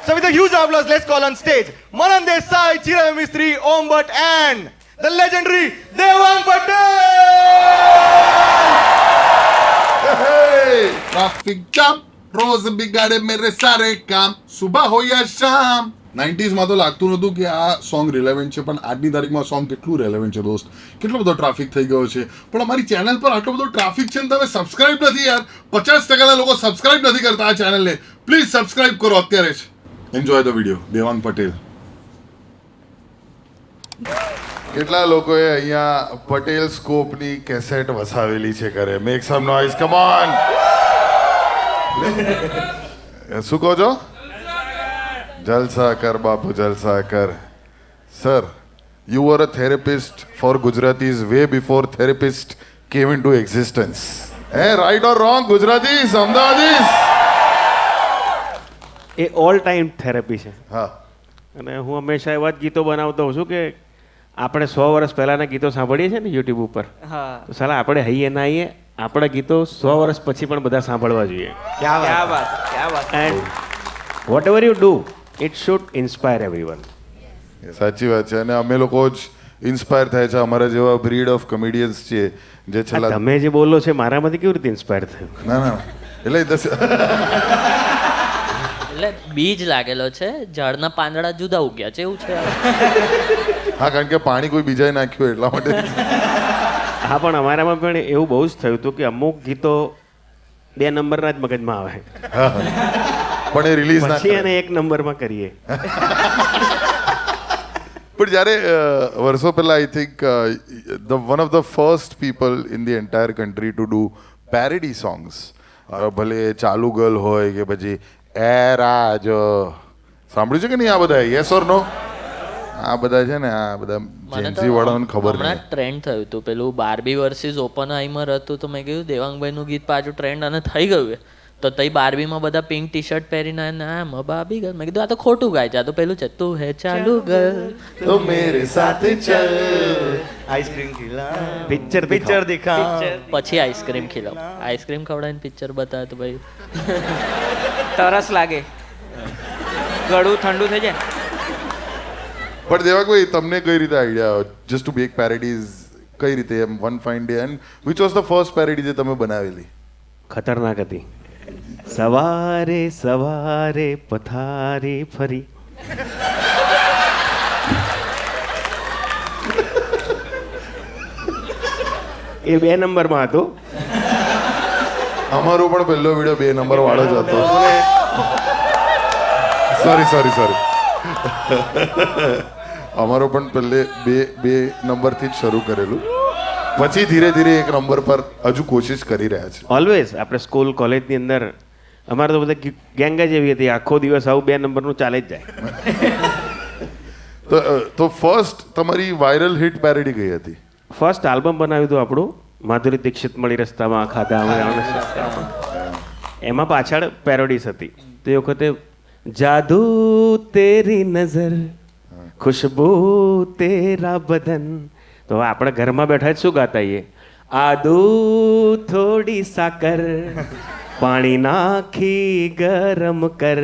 So with a huge applause, let's call on stage Manan Desai, Chirayu Mistry, Om Bhatt and the legendary Devang Patel. Hey, traffic jam, રોજ બિગાડે મેરે સારે કામ, સુબહ હો યા શામ. 90s માં તો લાગતું નહોતું કે આ સોંગ રિલેવન્ટ છે, પણ આજની તારીખમાં સોંગ કેટલું રેલેવન્ટ છે દોસ્ત. કેટલો બધો ટ્રાફિક થઈ ગયો છે, પણ અમારી ચેનલ પર આટલો બધો ટ્રાફિક છે ને તમે સબસ્ક્રાઇબ નથી યાર. 50% લોકો સબસ્ક્રાઇબ નથી કરતા આ ચેનલને. પ્લીઝ સબસ્ક્રાઇબ કરો અત્યારે જ. Enjoy the video. Devang Patel. કેટલા લોકોએ અહીંયા પટેલ સ્કોપની કેસેટ વસાવેલી છે ઘરે? Make some noise, come on. શું કહો છો? જલસા કર બાપુ, જલસા કર. Sir, you were a therapist for Gujaratis way before therapist came into existence. Right or wrong, Gujaratis, Ahmedabadis? A all time therapy છે. હા. અને હું હંમેશા એવા જ ગીતો બનાવતો હોઉં છું કે આપણે 100 વર્ષ પહેલાંના ગીતો સાંભળીએ છીએ ને યુટ્યુબ ઉપર, તો સાલા આપણે હૈયે ના આવીએ, આપણા ગીતો 100 વર્ષ પછી પણ બધા સાંભળવા જોઈએ. क्या बात. And what ever you do, it should inspire everyone. સાચી વાત છે. અને અમે લોકો જ ઇન્સ્પાયર થાય છે. અમારા જેવા બ્રીડ ઓફ કોમેડિયન્સ છે જે છેલ્લા તમે જે બોલો છે મારામાંથી કેવી રીતે ઇન્સ્પાયર થયું? ના એટલે એટલે બીજ લાગેલો છે, ઝાડના પાંદડા જુદા ઉગ્યા છે એવું છે. હા, કારણ કે પાણી કોઈ બીજાએ નાખ્યું એટલા માટે. હા, પણ અમારામાં પણ એવું બહુ જ થયું હતું કે અમુક ગીતો 2 નંબરના જ મગજમાં આવે, પણ એ રિલીઝ ના પછી એને 1 નંબરમાં કરીએ. પણ જ્યારે વર્ષો પહેલા I think one of the first people in the entire country to do parody songs, ભલે એ ચાલુ ગર્લ હોય કે પછી એ રાજ, સાંભળ્યું છે કે નહીં આ બધા? યસ ઓર નો? આ બધા છે ને, આ બધા જેન્સી વાળાને ખબર હમણાં નહીં. ટ્રેન્ડ થયું હતું પેલું બાર્બી વર્સિસ ઓપનહાઈમર હતું, તો મેં કીધું દેવાંગભાઈનું ગીત પાછું ટ્રેન્ડ અને થઈ ગયું. તો તઈ બાર્બીમાં બધા પિંક ટી શર્ટ પહેરીને આમ બાબી ગર્લ, મેં કીધું આ તો ખોટું ગાય છે, આ તો પેલું છે તું હે ચાલુ ગર્લ તો મેરે સાથે ચલ. आइसक्रीम खिला પિક્ચર पिक्चर दिखा પછી આઈસ્ક્રીમ ખીલાવ, આઈસ્ક્રીમ ખવડાવીને પિક્ચર બતાવે તો ભાઈ તરસ લાગે, ગળું ઠંડુ થઈ જાય. પણ દેવાભાઈ, તમને કઈ રીતે idea just to make parodies? કઈ રીતે એમ one fine day? And which was the first parody જે તમે બનાવેલી? ખતરનાક હતી. સવારે સવારે પથારી ફરી, એ 2 નંબરમાં હતો. અમારો પણ પહેલો વિડીયો 2 નંબર વાળો જ હતો. સોરી અમારો પણ પહેલે બે નંબરથી જ શરૂ કરેલું, પછી ધીરે ધીરે 1 નંબર પર હજુ કોશિશ કરી રહ્યા છે. ઓલવેઝ આપણે સ્કૂલ કોલેજની અંદર અમારે તો બધા ગેંગ જ એવી હતી, આખો દિવસ આવું 2 નંબરનું ચાલે જ જાય. તો ફર્સ્ટ તમારી વાયરલ હિટ પેરેડી કઈ હતી? ફર્સ્ટ આલ્બમ બનાવ્યું હતું આપણું, માધુરી દીક્ષિત મળી રસ્તામાં ખાધા અમે સસ્તામાં. એમાં પાછળ પેરોડીસ હતી. તો એ વખતે જાદુ તેરી નજર, ખુશ્બુ તેરા બદન. તો હવે આપણે ઘરમાં બેઠા જ શું ગાતા હોઈએ? આદુ થોડી સાકર, પાણી નાખી ગરમ કર,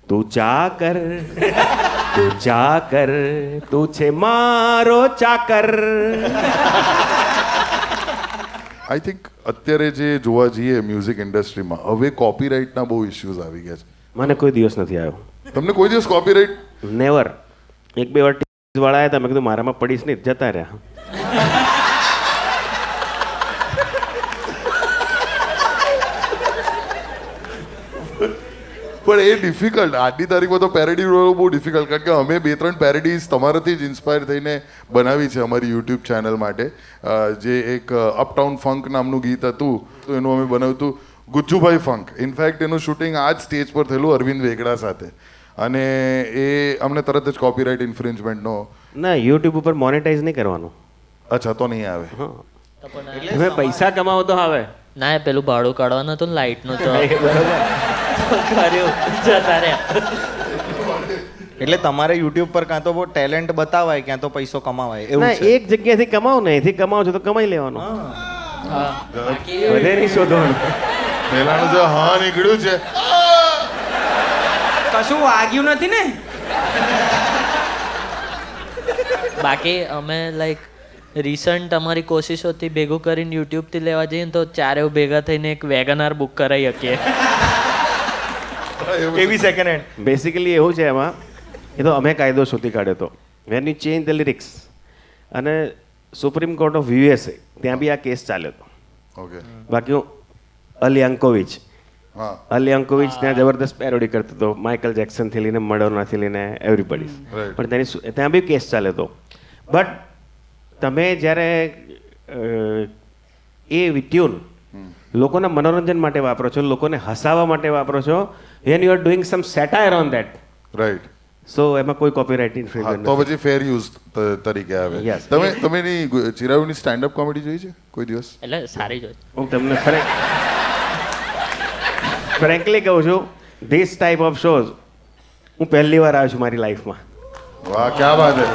તું ચા કર, તું ચા કર, તું છે મારો ચાકર. આઈ થિંક અત્યારે જે જોવા જઈએ મ્યુઝિક ઇન્ડસ્ટ્રીમાં હવે કોપીરાઇટના બહુ ઇશ્યુઝ આવી ગયા છે. મને કોઈ દિવસ નથી આવ્યો. તમને કોઈ દિવસ કોપીરાઇટ? નેવર. 1-2 વાર ટીવી વાળા આવ્યા હતા, મેં કીધું મારામાં પડીશ નહીં, જતા રહ્યા. પણ એ ડિફિકલ્ટ, આજની તારીખમાં તો પેરેડી બહુ ડિફિકલ્ટ, કારણ કે અમે 2-3 પેરેડીઝ તમારાથી જ ઇન્સ્પાયર થઈને બનાવી છે અમારી યુટ્યુબ ચેનલ માટે. જે એક અપટાઉન ફંક નામનું ગીત હતું, તો એનું અમે બનાવ્યું હતું ગુજ્જુભાઈ ફંક. ઇનફેક્ટ એનું શૂટિંગ આ જ સ્ટેજ પર થયેલું અરવિંદ વેગડા સાથે, અને એ અમને તરત જ કોપીરાઇટ ઇન્ફ્રિંજમેન્ટનો. ના, યુટ્યુબ ઉપર મોનેટાઇઝ નહીં કરવાનું. અચ્છા, તો નહીં આવે. તમે પૈસા કમાવો તો આવે. ના એ પેલું ભાડું કાઢવાનું હતું ને લાઇટનું, તો કર્યું જતા રહ્યા. એટલે તમારે યુટ્યુબ પર કાં તો બહુ ટેલેન્ટ બતાવાય, ક્યાં તો પૈસો કમાવાય એવું ના, છે. એક જગ્યાએથી કમાવો ને, એથી કમાવો છો તો કમાઈ લેવાનું, હા વધે નહીં શોધવાનું. પહેલાનું જે હા નીકળ્યું છે કશું વાગ્યું નથી ને? બાકી અમે લાઈક રિસન્ટ અમારી કોશિશોથી ભેગું કરીને યુટ્યુબથી લેવા જઈએ ને તો ચારેવ ભેગા થઈને એક વેગનાર બુક કરાવી શકીએ. એવી સેકન્ડ હેન્ડ. બેસિકલી એવું છે એમાં, એ તો અમે કાયદો શોધી કાઢ્યો હતો. When you change the lyrics, અને સુપ્રીમ કોર્ટ ઓફ યુએસએ ત્યાં બી આ કેસ ચાલ્યો હતો. ઓકે બાકી અલી અંકોવિચ હા ત્યાં જબરદસ્ત પેરોડી કરતો હતો, માઇકલ જેક્સનથી લઈને મડોનાથી લઈને એવરીબડી. Right. પણ ત્યાં બી કેસ ચાલ્યો હતો. બટ તમે જ્યારે એ ટ્યુન લોકોના મનોરંજન માટે વાપરો છો, લોકોને હસાવવા માટે વાપરો છો, when you are doing some satire on that, right. So એમાં કોઈ કોપીરાઇટ હા ઇન્ફ્રિંજમેન્ટ તો પછી ફેર યુઝ તરીકે આવે. Yes. તમે એની ચિરાયુની સ્ટેન્ડ અપ કોમેડી જોઈ છે કોઈ દિવસ? એટલે સારી જ હોય. હું તમને ફ્રેન્કલી કહું છું, ધીસ ટાઈપ ઓફ શોઝ હું પહેલી વાર આવ્યો છું મારી લાઈફમાં. વાહ ક્યાં વાત હે.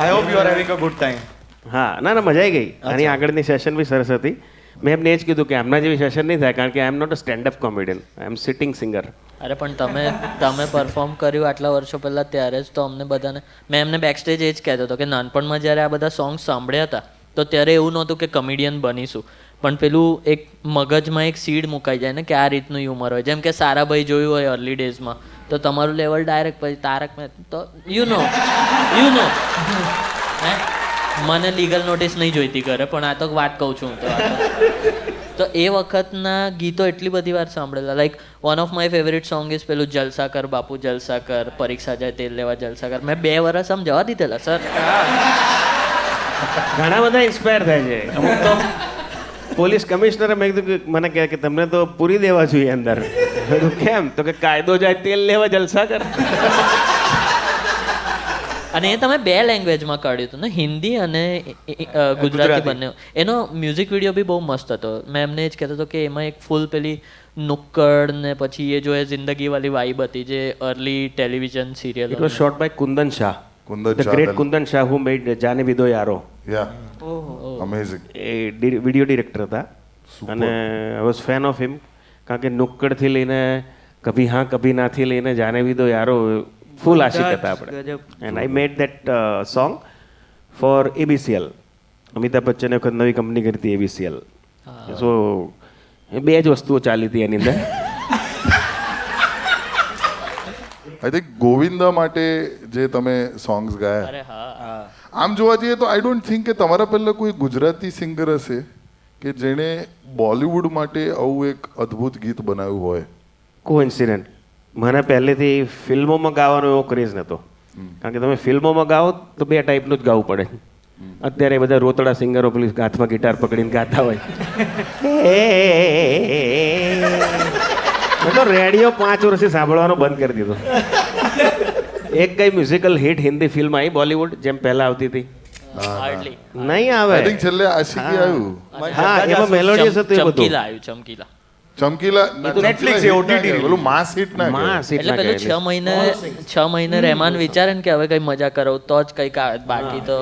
I hope you are having a good time. હા, ના મજા આવી ગઈ. આની આગળની સેશન બી સરસ હતી. મેં એમને એ જ કીધું કે આમના જેવી સેશન નહીં થાય, કારણ કે I am not a stand up comedian, I am sitting singer. અરે પણ તમે પરફોર્મ કર્યું આટલા વર્ષો પહેલાં ત્યારે જ તો અમને બધાને, મેં એમને બેકસ્ટેજ એ જ કહેતો હતો કે નાનપણમાં જ્યારે આ બધા સોંગ્સ સાંભળ્યા હતા તો ત્યારે એવું નહોતું કે કમેડિયન બનીશું, પણ પેલું એક મગજમાં એક સીડ મુકાઈ જાય ને કે આ રીતનું હ્યુમર હોય. જેમ કે સારાભાઈ જોયું હોય અર્લી ડેઝમાં, તો તમારું લેવલ ડાયરેક્ટ પછી તારક મહેતા તો યુ નો હે, મને લીગલ નોટિસ નહીં જોઈતી કરે, પણ આ તો વાત કહું છું હું તો એ વખતના ગીતો એટલી બધી વાર સાંભળેલા. Like one of my favourite song is પેલું જલસા કર બાપુ જલસા કર, પરીક્ષા જાય તેલ લેવા જલસા કર. મેં 2 વર્ષ આમ જવા દીધેલા સર. ઘણા બધા ઇન્સ્પાયર થાય છે. અમુક તો પોલીસ કમિશનરે મેં કીધું કે મને કહે કે તમને તો પૂરી દેવા જોઈએ અંદર. મેં કીધું કેમ? તો કે કાયદો જાય તેલ લેવા જલસા કર. અને એ તમે 2 લેંગ્વેજમાં કાઢ્યું હતું ને, હિન્દી અને ગુજરાતી બંને. એનો મ્યુઝિક વિડીયો બી બહુ મસ્ત હતો. મેં એમને જ કહેતો હતો કે એમાં એક ફૂલ પેલી નુક્કડ ને પછી એ જો એ જિંદગી વાળી વાઇબ હતી જે early television serial. It was shot by Kundan Shah, Kundan the Shah, great Kundan Shah who made Jaane Bhi Do Yaaro. Yeah amazing. એ વિડીયો ડિરેક્ટર હતા અને I was fan of him, કારણ કે નુક્કડથી લઈને કભી હા કભી નાથી લઈને જાને ભી દો યારો ફૂલ આશિક હતા આપણે. And I made that song for ABCL. Amitabh બચ્ચને વખત નવી કંપની કરી હતી ABCL. સો એ 2 જ વસ્તુઓ ચાલી હતી એની અંદર. આઈ થિંક ગોવિંદા માટે જે તમે સોંગ્સ ગાયા, અરે હા, આમ જોવા જઈએ તો આઈ ડોન્ટ થિંક કે તમારા પહેલા કોઈ ગુજરાતી સિંગર હશે કે જેણે બોલિવૂડ માટે આવું એક અદ્ભુત ગીત બનાવ્યું હોય. કોઇન્સિડન્ટ. મને પહેલેથી ફિલ્મોમાં ગાવાનો એવો ક્રેઝ નહોતો, કારણ કે તમે ફિલ્મોમાં ગાઓ તો 2 ટાઈપનું જ ગાવું પડે. અત્યારે બધા રોતડા સિંગરો પેલી હાથમાં ગિટાર પકડીને ગાતા હોય. મેં તો રેડિયો 5 વર્ષથી સાંભળવાનો બંધ કરી દીધો. એક કઈ મ્યુઝિકલ હિટ હિન્દી ફિલ્મ આવી બોલિવૂડ જેમ પહેલા આવતી હતી? હાર્ડલી. નહીં આવે. આઈ થિંક છેલ્લે આશિકી આવ્યું. હા, એમાં મેલોડિયસ હતું એ બધું. ચમકીલા આવ્યું, ચમકીલા. ચમકીલા Netflix એ OTT પેલું માસ હિટ ના માસ કહેવાય. એટલે પેલું 6 મહિને રહેમાન વિચારે ને કે હવે કઈ મજા કરો તો જ કંઈક આવે, બાકી તો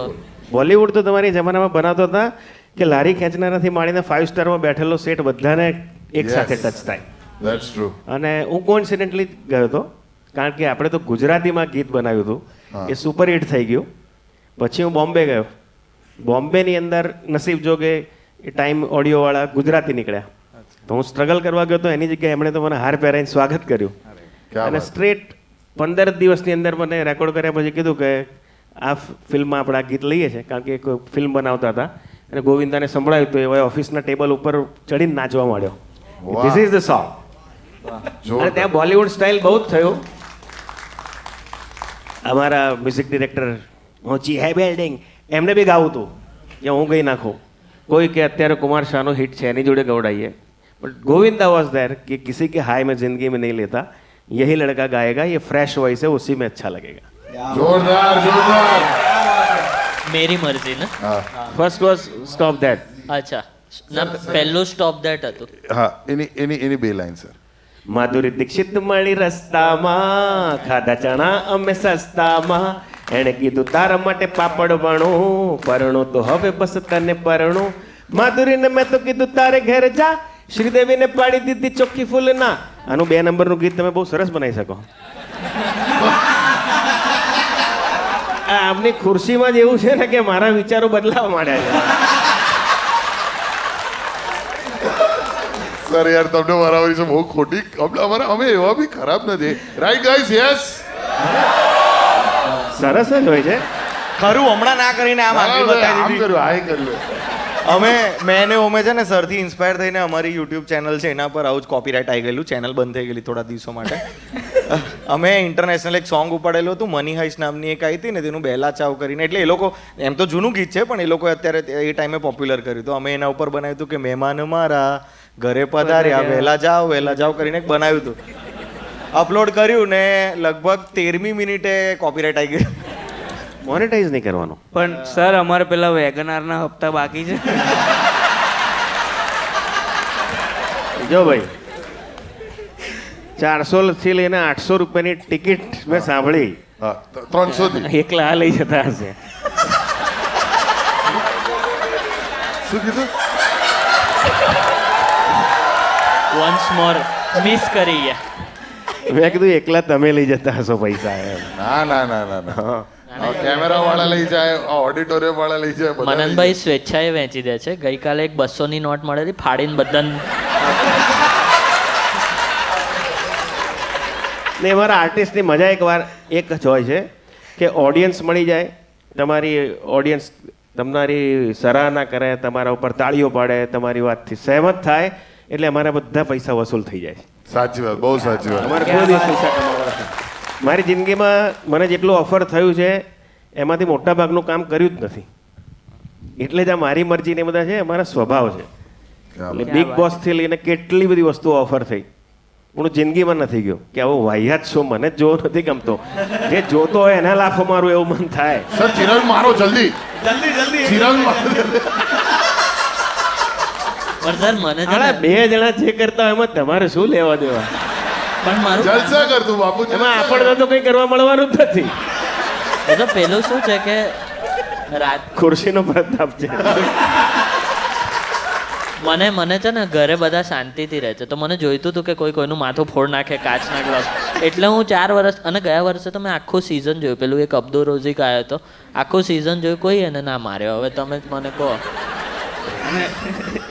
બોલિવૂડ તો તમારી જમાનામાં બનાવતો હતા કે લારી ખેંચનારાથી માંડીને 5 સ્ટારમાં બેઠેલો સેટ બધાને એક સાથે ટચ થાય. That's true. અને હું કોઇન્સિડન્ટલી ગયો હતો, કારણ કે આપણે તો ગુજરાતીમાં ગીત બનાવ્યું હતું, એ સુપર હિટ થઈ ગયું. પછી હું બોમ્બે ગયો. બોમ્બેની અંદર નસીબ જોગે એ ટાઈમ ઓડિયોવાળા ગુજરાતી નીકળ્યા, તો હું સ્ટ્રગલ કરવા ગયો તો એની જગ્યાએ એમણે તો મને હાર પહેરાઈને સ્વાગત કર્યું. ક્યાં અને વાત. સ્ટ્રેટ 15 દિવસની અંદર મને રેકોર્ડ કર્યા પછી કીધું કે આ ફિલ્મમાં આપણે આ ગીત લઈએ છીએ, કારણ કે એક ફિલ્મ બનાવતા હતા અને ગોવિંદાને સંભળાયું તો એ ઓફિસના ટેબલ ઉપર ચડીને નાચવા માંડ્યો. વાહ. This is the song. અને જોરદાર. ત્યાં બોલિવૂડ સ્ટાઇલ બહુ જ થયું. અમારા મ્યુઝિક ડિરેક્ટર ઊંચી હે બિલ્ડિંગ એમને બી ગાવું હતું કે હું ગઈ નાખું. કોઈ કે અત્યારે કુમાર શાહનો હિટ છે એની જોડે ગવડાઈએ, બટ ગોવિંदा वॉज देयर कि किसी के हाय में जिंदगी में नहीं लेता, यही लड़का गाएगा, ये फ्रेश वॉइस है, उसी में अच्छा लगेगा. જોરદાર જોરદાર. મેરી મરજી ને. હા फर्स्ट वॉज स्टॉप दैट. અચ્છા ના, પહેલું સ્ટોપ ધેટ હતું. હા એની 2 લાઈન સર. માધુરી દીક્ષિત મળી રસ્તામાં, ખાધા ચણા અમે સસ્તામાં, એણે કીધું તારા માટે પાપડ વણું, પરણું તો હવે બસ તને પરણું. માધુરીને મેં તો કીધું તારે ઘેર જા, શ્રીદેવીને પાડી દીધી ચોખ્ખી ફૂલ ના. આનું 2 નંબરનું ગીત તમે બહુ સરસ બનાવી શકો. આ આપની ખુરશીમાં જ એવું છે ને કે મારા વિચારો બદલાવા માંડ્યા છે. સર યાર તમને મારા વિશે બહુ ખોટી અમે એવા બી ખરાબ નથી. Right guys? યસ. સરસ જ હોય છે. ખરું હમણાં ના કરીને આમ આગળ બતાવી આમ દીધી. કર્યું, આય કર્યું. મેં ને ઓમે છે ને સરથી ઇન્સ્પાયર થઈને અમારી યુટ્યુબ ચેનલ છે એના પર આવું જ કોપીરાઇટ આવી ગયેલું, ચેનલ બંધ થઈ ગયેલી થોડા દિવસો માટે. અમે ઇન્ટરનેશનલ એક સોંગ ઉપાડેલું હતું, મની હાઈસ નામની એક આવી હતી ને, તેનું બેલા ચાવ કરીને. એટલે એ લોકો એમ તો જૂનું ગીત છે પણ એ લોકો અત્યારે એ ટાઈમે પોપ્યુલર કર્યું. તો અમે એના ઉપર બનાવ્યું હતું કે મહેમાન મારા ઘરે પધાર્યા, વહેલા જાવ કરીને એક બનાવ્યું હતું. અપલોડ કર્યું ને લગભગ 13મી મિનિટે કોપીરાઇટ આવી ગયું. મોનેટાઈઝ નહીં કરવાનું. પણ સર અમારે પેલા વેગનારના હપ્તા બાકી છે. જો ભાઈ 400 થી લઈને 800 રૂપિયાની ટિકિટ મેં સાંભળી. હા, 300 થી. એકલા આ લઈ જતા હશે. શું કીધું? વન્સ મોર મિસ કરી ગયા. મેં કીધું એકલા તમે લઈ જતા હશો પૈસા એમ. ના. કેમેરા વાળા લઈ જાય, ઓડિટોરિયમ વાળા લઈ જાય, બધા લઈ જાય. મનનભાઈ સ્વેચ્છાએ વેચી દે છે. ગઈકાલે એક 200ની નોટ મળેલી, ફાડીને બધાને. ને અમારા આર્ટિસ્ટની મજા એકવાર એક જ હોય છે કે ઓડિયન્સ મળી જાય, તમારી ઓડિયન્સ તમારી સરાહના કરે, તમારા ઉપર તાળીઓ પાડે, તમારી વાતથી સહેમત થાય, એટલે અમારા બધા પૈસા વસૂલ થઈ જાય. સાચી વાત, બહુ સાચી વાત. અમારે કોઈ દિવસ પૈસા કમાવાના નથી. મારી જિંદગીમાં મને જેટલું ઓફર થયું છે એમાંથી મોટા ભાગનું કામ કર્યું જ નથી. એટલે જ આ મારી મરજી ને બધા છે અમારા સ્વભાવ છે. એટલે બિગ બોસ થી લઈને કેટલી બધી વસ્તુઓ ઓફર થઈ, હું જિંદગીમાં નથી ગયો કે આવો વાહિયાત શો મને જ જોવો નથી ગમતો. જે જોતો હોય એના લાફો મારું એવું મન થાય. સર ચિરાગ મારો જલ્દી. ચિરાગ મારો. પણ સર મને છે અરે ને, 2 જણા જે કરતા હોય એમાં તમારે શું લેવા દેવા? પણ મારું જલસા કર તું બાપુ. એમાં આપણને તો કંઈ કરવા મળવાનું જ નથી. એ તો પેલું શું છે કે રાત ખુરશીનો પ્રતાપ છે. મને છે ને ઘરે બધા શાંતિથી રહે છે, તો મને જોઈતું હતું કે કોઈ કોઈનું માથું ફોડ નાખે, કાચના ગ્લાસ. એટલે હું 4 વર્ષ, અને ગયા વર્ષે તો મેં આખું સિઝન જોયું. પેલું એક અબ્દુલ રોઝિક આવ્યો હતો, આખું સિઝન જોયું, કોઈ એને ના માર્યો. હવે તમે જ મને કહો.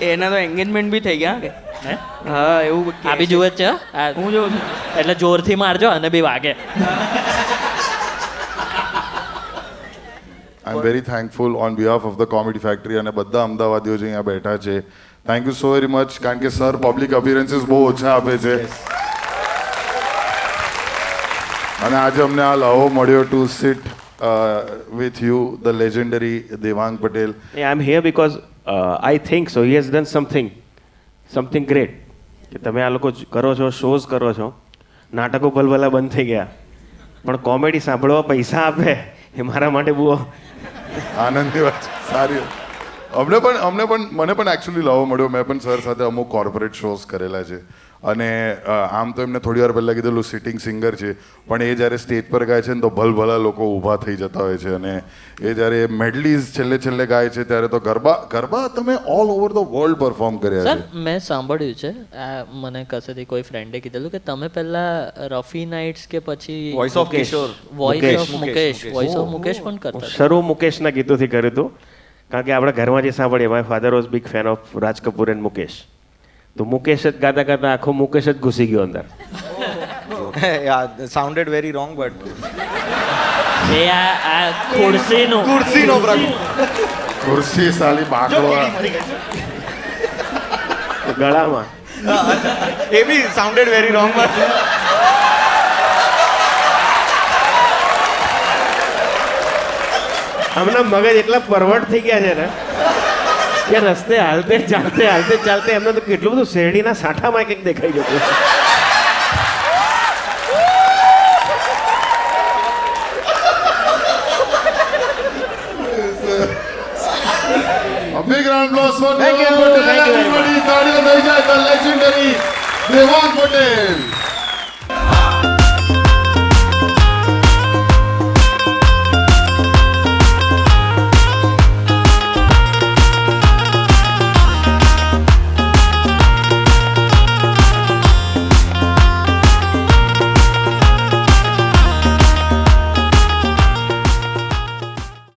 એના તો એન્ગેજમેન્ટ બી થઈ ગયા કે હે? હા એવું આ બી જુએ જ છે. આ હું જોઉં છું. એટલે જોરથી મારજો અને બી વાગે. I am very thankful on behalf of the comedy factory અને બધા અમદાવાદીઓ જે અહીંયા બેઠા છે. Thank you so very much, કારણ કે સર પબ્લિક અપિયરન્સીસ બહુ ઓછા આપે છે અને આજે અમને આ લાવો મળ્યો to sit with you the legendary Devang Patel. I am here because I think so he has done something great. કે તમે આ લોકો કરો છો, શોઝ કરો છો, નાટકો ભલભલા બંધ થઈ ગયા, પણ કોમેડી સાંભળવા પૈસા આપે એ મારા માટે બહુ આનંદની વાત છે. સારી અમને પણ મને પણ એકચ્યુઅલી લાવો મળ્યો. મેં પણ સર સાથે અમુક કોર્પોરેટ શોઝ કરેલા છે અને આમ તો એમને થોડી વાર પહેલાં કીધેલું સિટિંગ સિંગર છે, પણ એ જ્યારે સ્ટેજ પર ગાય છે ને તો ભલભલા લોકો ઊભા થઈ જતા હોય છે. અને એ જ્યારે મેડલીઝ છેલ્લે ગાય છે ત્યારે તો ગરબા તમે all over the world perform કર્યા સર છે. મેં સાંભળ્યું છે, આ મને કસેથી કોઈ ફ્રેન્ડે કીધેલું કે તમે પહેલા રફી નાઇટ્સ કે પછી voice of Kishore, voice of Mukesh પણ કરતા હતા. શરૂ મુકેશના ગીતોથી કર્યું હતું, કારણ કે આપણે ઘરમાં જે સાંભળીએ, my father was big fan of Raj Kapoor and Mukesh. તો મુકેશ જ ગાતા ગાતા આખો મુકેશ જ ઘૂસી ગયો અંદર. સાઉન્ડેડ વેરી રોંગ બટ એ આ ખુરશીનું ખુરશીનો પ્રશ્ન. ખુરશી સાલી બાકડો. ગળામાં એ બી સાઉન્ડેડ વેરી રોંગ બટ હમણાં મગજ એટલા પરવર્ટ થઈ ગયા છે ને કે રસ્તે હાલતે ચાલતે એમને તો કેટલું બધું શેરડીના સાંઠામાં કંઈક દેખાઈ જતું. A big round of applause for Thank you. Devang Patel. Thank you very much. Everybody, તાળીઓ થઈ જાય. The legendary Devang Patel.